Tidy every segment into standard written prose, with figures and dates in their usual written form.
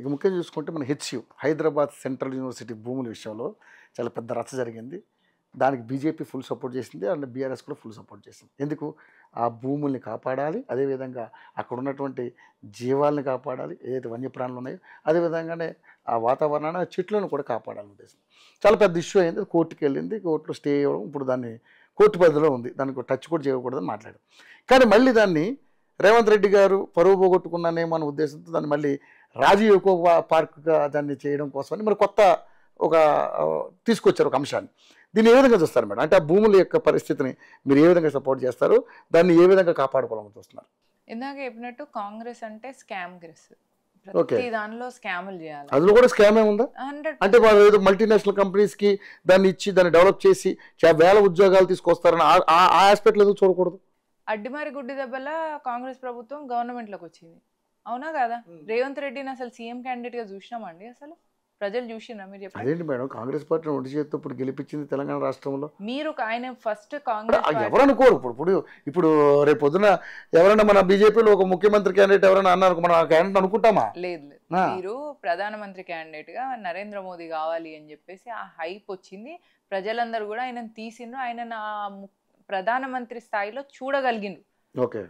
ఇక ముఖ్యంగా చూసుకుంటే మన హైదరాబాద్ సెంట్రల్ యూనివర్సిటీ భూముల విషయంలో చాలా పెద్ద రచ్చ జరిగింది. దానికి బీజేపీ ఫుల్ సపోర్ట్ చేసింది, అండ్ బీఆర్ఎస్ కూడా ఫుల్ సపోర్ట్ చేసింది. ఎందుకు? ఆ భూముల్ని కాపాడాలి, అదేవిధంగా అక్కడ ఉన్నటువంటి జీవాల్ని కాపాడాలి, ఏదైతే వన్యప్రాణులు ఉన్నాయో, అదేవిధంగానే ఆ వాతావరణాన్ని, చెట్లను కూడా కాపాడాలని ఉద్దేశం. చాలా పెద్ద ఇష్యూ అయింది, కోర్టుకి వెళ్ళింది, కోర్టులో స్టే ఇవ్వడం, ఇప్పుడు దాన్ని కోర్టు పరిధిలో ఉంది, దానికి టచ్ కూడా చేయకూడదని మాట్లాడారు. కానీ మళ్ళీ దాన్ని రేవంత్ రెడ్డి గారు పరువు పోగొట్టుకున్నానేమో అనే ఉద్దేశంతో దాన్ని మళ్ళీ రాజీవ్ ఎకో పార్క్గా దాన్ని చేయడం కోసమని మరి కొత్త ఒక తీసుకొచ్చారు ఒక అంశాన్ని. దీన్ని ఏ విధంగా చూస్తారు మేడం? అంటే ఆ భూముల యొక్క పరిస్థితిని మీరు ఏ విధంగా సపోర్ట్ చేస్తారు, దాన్ని ఏ విధంగా కాపాడుకోవాలని చూస్తున్నారు? ఇందాక చెప్పినట్టు కాంగ్రెస్ అంటే స్కామ్ గ్రెస్, ఓకే, ప్రతి దానిలో స్కాములు చేయాలి. అందులో కూడా స్కామే ఉందా? 100% అంటే వాళ్ళు ఏదో మల్టీనేషనల్ కంపెనీస్కి దాన్ని ఇచ్చి దాన్ని డెవలప్ చేసి వేల ఉద్యోగాలు తీసుకొస్తారని ఆ ఆస్పెక్ట్లో ఎందుకు చూడకూడదు? అడ్డిమారి గుడ్డి దెబ్బల కాంగ్రెస్ ప్రభుత్వం గవర్నమెంట్లోకి వచ్చింది, అవునా కదా? రేవంత్ రెడ్డిని అసలు సీఎం క్యాండిడేట్ గా చూసినామండి? అసలు ప్రజలు చూసినా? మీరు చెప్పండి. అదేంటి మేడం, కాంగ్రెస్ పార్టీ ఒంటి చేతితో ఇప్పుడు గెలిపించింది తెలంగాణ రాష్ట్రంలో. మీరు ఆయన ఫస్ట్ కాంగ్రెస్ ఎవరు అనుకోరు. ఇప్పుడు రేపు పొద్దున ఎవరైనా మన బీజేపీలో ఒక ముఖ్యమంత్రి క్యాండిడేట్ ఎవరైనా అన్నారు, మనం ఆ క్యాండిడేట్ అనుకుంటామా? లేదు. మీరు ప్రధానమంత్రి క్యాండిడేట్ గా నరేంద్ర మోదీ కావాలి అని చెప్పేసి ఆ హైప్ వచ్చింది, ప్రజలందరూ కూడా ఆయన తీసిండ్రు, ఆయన ప్రధానమంత్రి స్థాయిలో చూడగలిగిండ్రు. ఓకే,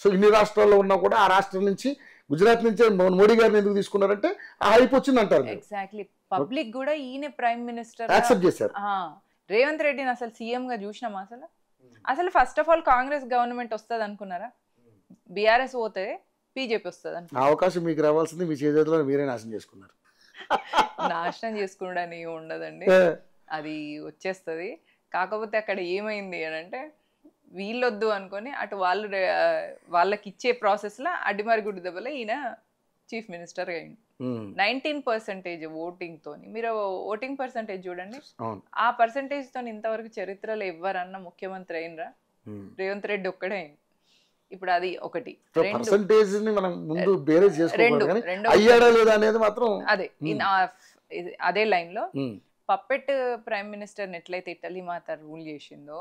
సో ఇన్ని రాష్ట్రాల్లో ఉన్నా కూడా ఆ రాష్ట్రం నుంచి, గుజరాత్ నుంచి మోడీ గారిని ఎందుకు తీసుకున్నారంటే ఆ హైప్ వచ్చింది అంటారు. ఎగ్జాక్ట్లీ, పబ్లిక్ కూడా ఈయన ప్రైమ్ మినిస్టర్ యాక్సెప్ట్ చేశారు. రేవంత్ రెడ్డిని అసలు సీఎం గా చూసినామా? అసలు first of all Congress government వస్తుంది అనుకున్నారా? బీఆర్ఎస్ పోతే బీజేపీ వస్తుంది. అవకాశం మీకు రావాల్సింది మీ చేతిలో మీరే నాశనం చేసుకున్నారు. నాశనం చేసుకున్నాడని ఉండదండి, అది వచ్చేస్తుంది. కాకపోతే అక్కడ ఏమైంది అని అంటే, వీళ్ళొద్దు అనుకొని అటు వాళ్ళకి ఇచ్చే ప్రాసెస్లో అడ్డిమారి గుడ్డి దెబ్బల ఈయన చీఫ్ మినిస్టర్ అయ్యింది. 19% ఓటింగ్తో. మీరు ఓటింగ్ పర్సంటేజ్ చూడండి, ఆ పర్సంటేజ్ తో ఇంతవరకు చరిత్రలో ఎవరన్నా ముఖ్యమంత్రి అయినరా? రేవంత్ రెడ్డి ఒక్కడే అయింది. ఇప్పుడు అది ఒకటి. అదే లైన్ లో పప్పెట్ ప్రైమ్ మినిస్టర్ ఎట్లయితే ఇటలీ మాత రూల్ చేసిందో,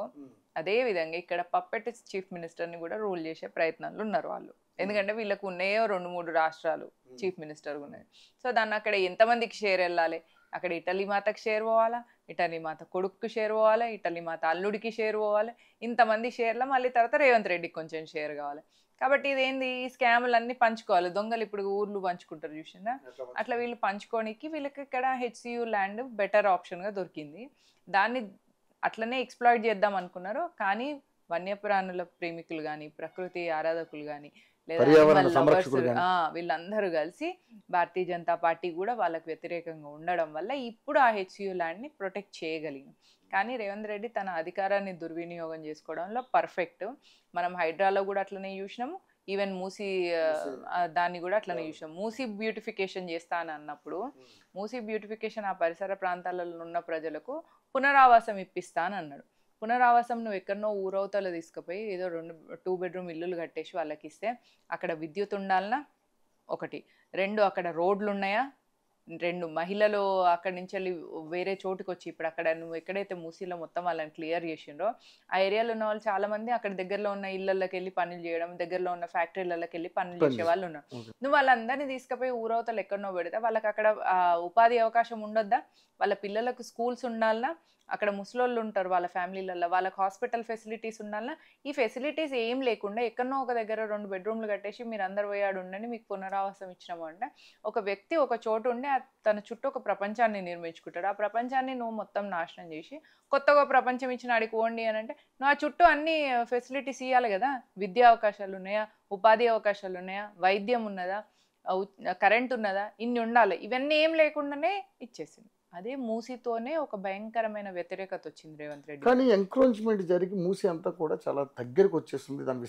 అదే విధంగా ఇక్కడ పప్పెట్ చీఫ్ మినిస్టర్ ని కూడా రూల్ చేసే ప్రయత్నాలు ఉన్నారు వాళ్ళు. ఎందుకంటే వీళ్ళకు ఉన్నాయో 2-3 రాష్ట్రాలు చీఫ్ మినిస్టర్ ఉన్నాయి. సో దాన్ని అక్కడ ఎంతమందికి షేర్ వెళ్ళాలి? అక్కడ ఇటలీ మాతకి షేర్ పోవాలా, ఇటలీ మాత కొడుకు షేర్ పోవాలి, ఇటలీ మాత అల్లుడికి షేర్ పోవాలి, ఇంతమంది షేర్లో మళ్ళీ తర్వాత రేవంత్ రెడ్డికి కొంచెం షేర్ కావాలి. కాబట్టి ఇదేంది, ఈ స్కాములు అన్ని పంచుకోవాలి. దొంగలు ఇప్పుడు ఊర్లు పంచుకుంటారు చూసిందా, అట్లా వీళ్ళు పంచుకోనికి వీళ్ళకి ఇక్కడ హెచ్సియు ల్యాండ్ బెటర్ ఆప్షన్గా దొరికింది. దాన్ని అట్లనే ఎక్స్ప్లాయిట్ చేద్దాం అనుకున్నారు. కానీ వన్యప్రాణుల ప్రేమికులు కానీ, ప్రకృతి ఆరాధకులు కానీ, లేదా వీళ్ళందరూ కలిసి భారతీయ జనతా పార్టీ కూడా వాళ్ళకి వ్యతిరేకంగా ఉండడం వల్ల ఇప్పుడు ఆ హెచ్సియు ల్యాండ్ని ప్రొటెక్ట్ చేయగలిగింది. కానీ రేవంత్ రెడ్డి తన అధికారాన్ని దుర్వినియోగం చేసుకోవడంలో పర్ఫెక్ట్. మనం హైడ్రాలో కూడా అట్లనే చూసినాము, ఈవెన్ మూసీ దాన్ని కూడా అట్లనే చూసినాం. మూసీ బ్యూటిఫికేషన్ చేస్తా అని అన్నప్పుడు, మూసీ బ్యూటిఫికేషన్ ఆ పరిసర ప్రాంతాలలో ఉన్న ప్రజలకు పునరావాసం ఇప్పిస్తా అని అన్నాడు. పునరావాసం నువ్వు ఎక్కడనో ఊరవతలో తీసుకుపోయి ఏదో 2 బెడ్రూమ్ ఇల్లులు కట్టేసి వాళ్ళకి ఇస్తే అక్కడ విద్యుత్ ఉండాలన్నా, 1, 2 అక్కడ రోడ్లు ఉన్నాయా, 2 మహిళలు అక్కడి నుంచి వెళ్ళి వేరే చోటుకు వచ్చి, ఇప్పుడు అక్కడ నువ్వు ఎక్కడైతే మూసీలో మొత్తం వాళ్ళని క్లియర్ చేసిండ్రో ఆ ఏరియాలో ఉన్న వాళ్ళు చాలా మంది అక్కడ దగ్గరలో ఉన్న ఇళ్లకి వెళ్ళి పనులు చేయడం, దగ్గరలో ఉన్న ఫ్యాక్టరీలకి వెళ్ళి పనులు చేసే వాళ్ళు ఉన్నారు. నువ్వు వాళ్ళందరినీ తీసుకుపోయి ఊరవతలు ఎక్కడనో పెడితే వాళ్ళకి అక్కడ ఉపాధి అవకాశం ఉండొద్దా? వాళ్ళ పిల్లలకు స్కూల్స్ ఉండాలన్నా, అక్కడ ముసలోళ్ళు ఉంటారు వాళ్ళ ఫ్యామిలీలలో, వాళ్ళకి హాస్పిటల్ ఫెసిలిటీస్ ఉండాలన్నా, ఈ ఫెసిలిటీస్ ఏం లేకుండా ఎక్కడనో ఒక దగ్గర 2 బెడ్రూమ్లు కట్టేసి మీరు అందరు పోయాడు ఉండని మీకు పునరావాసం ఇచ్చినాము అంటే, ఒక వ్యక్తి ఒక చోటు ఉండి తన చుట్టూ ఒక ప్రపంచాన్ని నిర్మించుకుంటాడు. ఆ ప్రపంచాన్ని నువ్వు మొత్తం నాశనం చేసి కొత్తగా ప్రపంచం ఇచ్చిన ఆడికి పోండి అని అంటే, నువ్వు ఆ చుట్టూ అన్ని ఫెసిలిటీస్ ఇవ్వాలి కదా. విద్యా అవకాశాలు ఉన్నాయా, ఉపాధి అవకాశాలు ఉన్నాయా, వైద్యం ఉన్నదా, కరెంట్ ఉన్నదా, ఇన్ని ఉండాలి. ఇవన్నీ ఏం లేకుండానే ఇచ్చేసింది. అదే మూసీతోనే ఒక భయంకరమైన వ్యతిరేకత వచ్చింది రేవంత్ రెడ్డి. కానీ ఎంక్రోచ్మెంట్ జరిగి మూసీ అంతా కూడా చాలా దగ్గరకు వచ్చేస్తుంది, దాని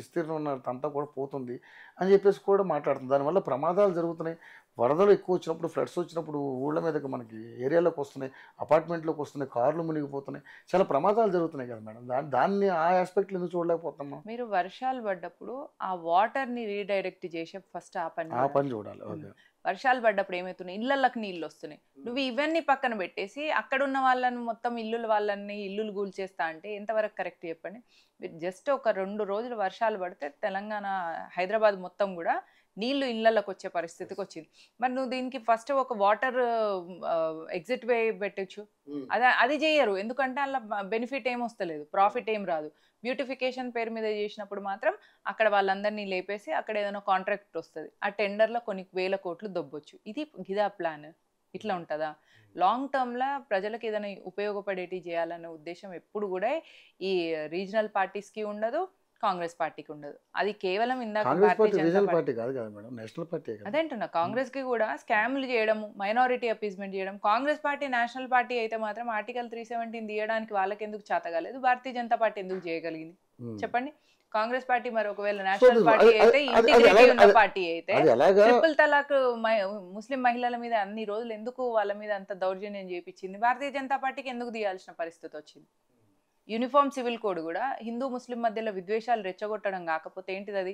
విస్తీర్ణం అంతా కూడా పోతుంది అని చెప్పేసి కూడా మాట్లాడుతుంది. దానివల్ల ప్రమాదాలు జరుగుతున్నాయి. వరదలు ఎక్కువ వచ్చినప్పుడు, ఫ్లడ్స్ వచ్చినప్పుడు ఊళ్ళ మీదకి మనకి ఏరియాలోకి వస్తున్నాయి, అపార్ట్మెంట్లోకి వస్తున్నాయి, కార్లు మునిగిపోతున్నాయి, చాలా ప్రమాదాలు జరుగుతున్నాయి కదా మేడం. దాన్ని ఆ ఆస్పెక్ట్లు ఎందుకు చూడలేకపోతున్నాం? మీరు వర్షాలు పడ్డప్పుడు ఆ వాటర్ని రీడైరెక్ట్ చేసే ఫస్ట్ ఆ పని చూడాలి. వర్షాలు పడ్డప్పుడు ఏమవుతున్నాయి, ఇళ్ళకి నీళ్ళు వస్తున్నాయి. నువ్వు ఇవన్నీ పక్కన పెట్టేసి అక్కడ ఉన్న వాళ్ళని మొత్తం ఇల్లులు కూల్చేస్తా అంటే ఎంతవరకు కరెక్ట్ చెప్పండి. మీరు జస్ట్ ఒక 2 రోజులు వర్షాలు పడితే తెలంగాణ, హైదరాబాద్ మొత్తం కూడా నీళ్లు ఇళ్ళకి వచ్చే పరిస్థితికి వచ్చింది. మరి నువ్వు దీనికి ఫస్ట్ ఒక వాటర్ ఎగ్జిట్ వే పెట్టచ్చు. అది చేయరు, ఎందుకంటే అలా బెనిఫిట్ ఏం వస్తలేదు, ప్రాఫిట్ ఏం రాదు. బ్యూటిఫికేషన్ పేరు మీద చేసినప్పుడు మాత్రం అక్కడ వాళ్ళందరినీ లేపేసి అక్కడ ఏదైనా కాంట్రాక్ట్ వస్తుంది, ఆ టెండర్లో కొన్ని వేల కోట్లు దొబ్బొచ్చు. గిదా ప్లాన్? ఇట్లా ఉంటుందా? లాంగ్ టర్మ్లో ప్రజలకు ఏదైనా ఉపయోగపడేటి చేయాలనే ఉద్దేశం ఎప్పుడు కూడా ఈ రీజనల్ పార్టీస్కి ఉండదు, కాంగ్రెస్ పార్టీకి ఉండదు. అది కేవలం ఇందాక అదేంటున్నా, కాంగ్రెస్ కి కూడా స్కామ్లు చేయడం, మైనారిటీ అపీస్మెంట్ చేయడం. కాంగ్రెస్ పార్టీ నేషనల్ పార్టీ అయితే మాత్రం ఆర్టికల్ 317 తీయడానికి వాళ్ళకి ఎందుకు చేత కాలేదు, భారతీయ జనతా పార్టీ ఎందుకు చేయగలిగింది చెప్పండి. కాంగ్రెస్ పార్టీ మరి ఒకవేళ నేషనల్ పార్టీ అయితే, ఇంటిగ్రిటీ ఉన్న పార్టీ అయితే, ట్రిపుల్ తలాక్ ముస్లిం మహిళల మీద అన్ని రోజులు ఎందుకు వాళ్ళ మీద అంత దౌర్జన్యం చేయించింది? భారతీయ జనతా పార్టీకి ఎందుకు తీయాల్సిన పరిస్థితి వచ్చింది? యూనిఫామ్ సివిల్ కోడ్ కూడా హిందూ ముస్లిం మధ్యలో విద్వేషాలు రెచ్చగొట్టడం కాకపోతే ఏంటిది అది?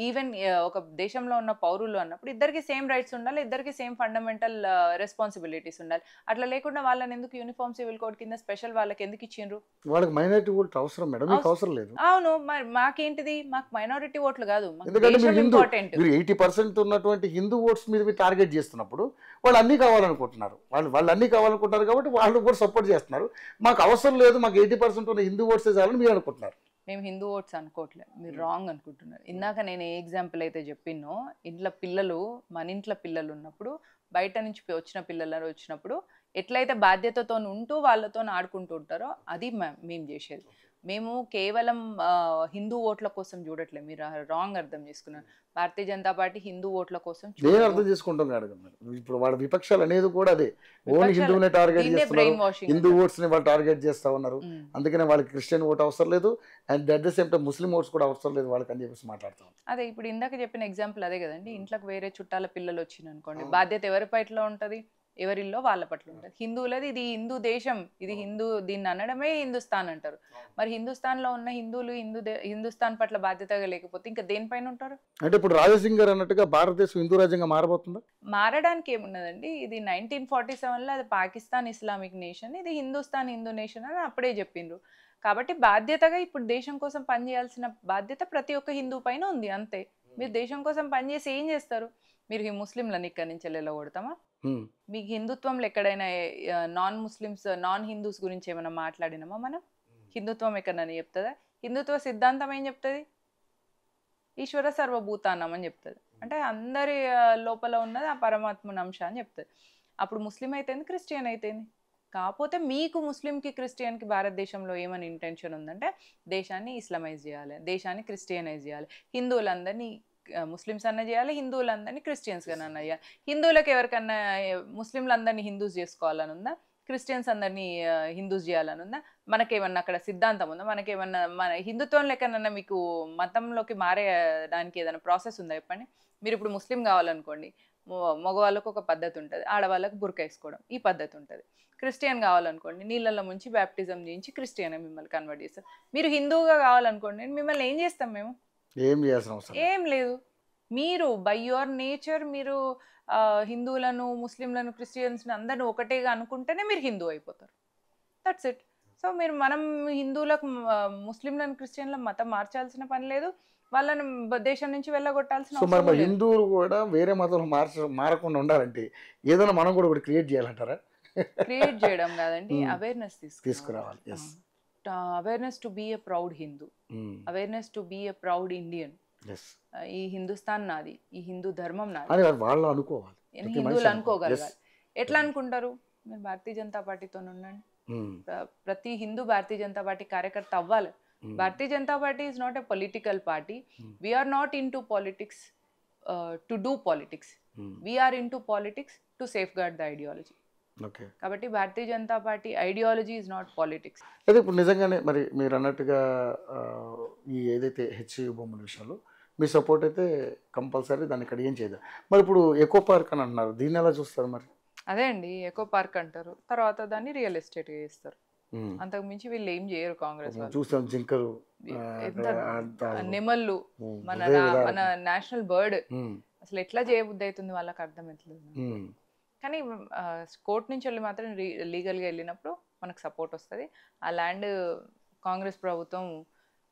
ఈవెన్ ఒక దేశంలో ఉన్న పౌరులు అన్నప్పుడు ఇద్దరికి సేమ్ రైట్స్ ఉండాలి, ఇద్దరికి సేమ్ ఫండమెంటల్ రెస్పాన్సిబిలిటీస్ ఉండాలి. అట్లా లేకుండా వాళ్ళని ఎందుకు యూనిఫామ్ సివిల్ కోడ్ కింద స్పెషల్ వాళ్ళకి ఎందుకు ఇచ్చిండ్రు? వాళ్ళకి మైనారిటీ ఓట్లు అవసరం మేడం, మీకు అవసరం లేదు. అవును, మరి మాకేంటిది? మాకు మైనారిటీ ఓట్లు కాదు, ఇంపార్టెంట్. మీరు 80% ఉన్నటువంటి హిందూ ఓట్స్ మీద మీరు టార్గెట్ చేస్తున్నప్పుడు వాళ్ళు అన్ని కావాలనుకుంటున్నారు, వాళ్ళు అన్ని కావాలనుకుంటున్నారు కాబట్టి వాళ్ళు కూడా సపోర్ట్ చేస్తున్నారు. మాకు అవసరం లేదు, మాకు 80% ఉన్న హిందూ ఓట్స్ చాలని మీరు అనుకుంటున్నారు. మేము హిందూ ఓట్స్ అనుకోవట్లేదు, మీరు రాంగ్ అనుకుంటున్నారు. ఇందాక నేను ఏ ఎగ్జాంపుల్ అయితే చెప్పినో, మన ఇంట్లో పిల్లలు ఉన్నప్పుడు, బయట నుంచి వచ్చిన పిల్లలు వచ్చినప్పుడు ఎట్లయితే బాధ్యతతో ఉంటూ వాళ్ళతో ఆడుకుంటూ ఉంటారో అది మేము చేసేది. మేము కేవలం హిందూ ఓట్ల కోసం చూడట్లేదు, మీరు రాంగ్ అర్థం చేసుకున్నారు. భారతీయ జనతా పార్టీ హిందూ ఓట్ల కోసం అర్థం చేసుకుంటాం. ఇప్పుడు వాళ్ళ విపక్షాలు అనేది కూడా అదే, ఓన్లీ హిందువునే టార్గెట్ చేస్తున్నారు, హిందూ ఓట్స్ ని వాళ్ళు టార్గెట్ చేస్తా ఉన్నారు. అందుకనే వాళ్ళకి క్రిస్టియన్ ఓట్ అవసరం లేదు, and at the same time Muslim oats కూడా అవసరం లేదు వాళ్ళకి అని చెప్పేసి మాట్లాడతాం. అదే ఇప్పుడు ఇందాక చెప్పిన ఎగ్జాంపుల్ అదే కదండి. ఇంట్లోకి వేరే చుట్టాల పిల్లలు వచ్చింది అనుకోండి, బాధ్యత ఎవరి పట్ల ఉంటుంది? ఎవరిల్లో వాళ్ళ పట్ల ఉంటుంది. హిందువులది ఇది హిందూ దేశం, ఇది దీన్ని అనడమే హిందుస్థాన్ అంటారు. మరి హిందుస్థాన్లో ఉన్న హిందువులు హిందుస్థాన్ పట్ల బాధ్యతగా లేకపోతే ఇంకా దేనిపైన ఉంటారు? అంటే ఇప్పుడు రాజసింగ్ గారు అన్నట్టుగా భారతదేశం హిందూ రాజ్యంగా మారబోతుందా? మారడానికి ఏమున్నదండి, ఇది 1947లో అది పాకిస్తాన్ ఇస్లామిక్ నేషన్, ఇది హిందుస్థాన్ హిందూ నేషన్ అని అప్పుడే చెప్పిండ్రు. కాబట్టి బాధ్యతగా ఇప్పుడు దేశం కోసం పనిచేయాల్సిన బాధ్యత ప్రతి ఒక్క హిందూ పైన ఉంది, అంతే. మీరు దేశం కోసం పనిచేసి ఏం చేస్తారు? మీరు ఈ ముస్లింలను ఇక్కడి నుంచి వెళ్ళగొడతామా? మీకు హిందుత్వంలో ఎక్కడైనా నాన్ హిందూస్ గురించి ఏమైనా మాట్లాడినామా మనం? హిందుత్వం ఎక్కడైనా చెప్తుందా? హిందుత్వ సిద్ధాంతం ఏం చెప్తుంది? ఈశ్వర సర్వభూతానం అని చెప్తుంది. అంటే అందరి లోపల ఉన్నది ఆ పరమాత్మని అంశ అని చెప్తుంది. అప్పుడు ముస్లిం అయితేంది, క్రిస్టియన్ అయితేంది. కాకపోతే మీకు ముస్లింకి క్రిస్టియన్కి భారతదేశంలో ఏమని ఇంటెన్షన్ ఉందంటే, దేశాన్ని ఇస్లామైజ్ చేయాలి, దేశాన్ని క్రిస్టియనైజ్ చేయాలి, హిందువులందరినీ ముస్లిమ్స్ అన్న చేయాలి, హిందువులందరినీ క్రిస్టియన్స్గా అన్న చేయాలి. హిందువులకు ఎవరికన్నా ముస్లింలందరినీ హిందూస్ చేసుకోవాలని ఉందా? క్రిస్టియన్స్ అందరినీ హిందూస్ చేయాలని ఉందా? మనకేమన్నా అక్కడ సిద్ధాంతం ఉందా? మనకేమన్నా మన హిందుత్వంలో ఎక్కడన్నా మీకు మతంలోకి మారేయడానికి ఏదైనా ప్రాసెస్ ఉందా చెప్పండి. మీరు ఇప్పుడు ముస్లిం కావాలనుకోండి, మగవాళ్ళకు ఒక పద్ధతి ఉంటుంది, ఆడవాళ్ళకు బుర్కా వేసుకోవడం ఈ పద్ధతి ఉంటుంది. క్రిస్టియన్ కావాలనుకోండి, నీళ్ళల్లో ముంచి బ్యాప్టిజం చేయించి క్రిస్టియన్ మిమ్మల్ని కన్వర్ట్ చేస్తాం. మీరు హిందువుగా కావాలనుకోండి, మిమ్మల్ని ఏం చేస్తాం? మేము ఏం లేదు. మీరు బై యువర్ నేచర్ మీరు హిందువులను, ముస్లింలను, క్రిస్టియన్స్ని అందరిని ఒకటేగా అనుకుంటేనే మీరు హిందూ అయిపోతారు. That's it. సో మనం హిందువులకు, ముస్లింలను, క్రిస్టియన్లను మతం మార్చాల్సిన పని లేదు, వాళ్ళని దేశం నుంచి వెళ్ళగొట్టాల్సిన అవసరం లేదు. హిందువులు కూడా వేరే మతం మారకుండా ఉండాలంటే ఏదైనా మనం కూడా క్రియేట్ చేయాలంటారా? క్రియేట్ చేయడం కాదండి, అవేర్నెస్ తీసుకురావాలి. Awareness to be a proud Hindu, awareness to be a proud Indian. ఈ హిందుస్థాన్ నాది, ఈ హిందూ ధర్మం నాది, వాళ్ళు అనుకోవాలి, హిందువులు అనుకోగలగాలి. ఎట్లా అనుకుంటారు? మీరు భారతీయ జనతా పార్టీతో ఉండండి, ప్రతి హిందూ భారతీయ జనతా పార్టీ కార్యకర్త అవ్వాలి. Bharatiya Janata party is not a political party. We're not into politics to do politics, we're into politics to safeguard the ideology. కాబట్టి Bharatiya Janata party ideology is not politics. అయితే ఇప్పుడు నిజంగానే మరి మీరు అన్నట్టుగా ఈ ఏదైతే హెచ్సి భూముల విషయంలో మీ సపోర్ట్ అయితే కంపల్సరీ, దాన్ని ఇక్కడ ఏం చేయదు. మరి ఇప్పుడు ఎకో పార్క్ అని అంటున్నారు, దీన్ని ఎలా చూస్తారు? మరి అదే అండి, ఎకో పార్క్ అంటారు, తర్వాత దాన్ని రియల్ ఎస్టేట్ చేస్తారు. అంతకు మించి వీళ్ళు ఏం చేయరు. కాంగ్రెస్ చూస్తాం, జింకలు, నెమళ్ళు, మన నేషనల్ బర్డ్, అసలు ఎట్లా చేయబుద్ధి అవుతుంది వాళ్ళకి అర్థమవుతుంది. కానీ కోర్టు నుంచి వెళ్ళి మాత్రం లీగల్గా వెళ్ళినప్పుడు మనకు సపోర్ట్ వస్తుంది. ఆ ల్యాండ్ కాంగ్రెస్ ప్రభుత్వం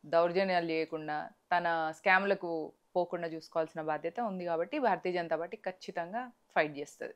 దౌర్జన్యాలు చేయకుండా తన స్కామ్లకు పోకుండా చూసుకోవాల్సిన బాధ్యత ఉంది. కాబట్టి భారతీయ జనతా పార్టీ ఖచ్చితంగా ఫైట్ చేస్తుంది.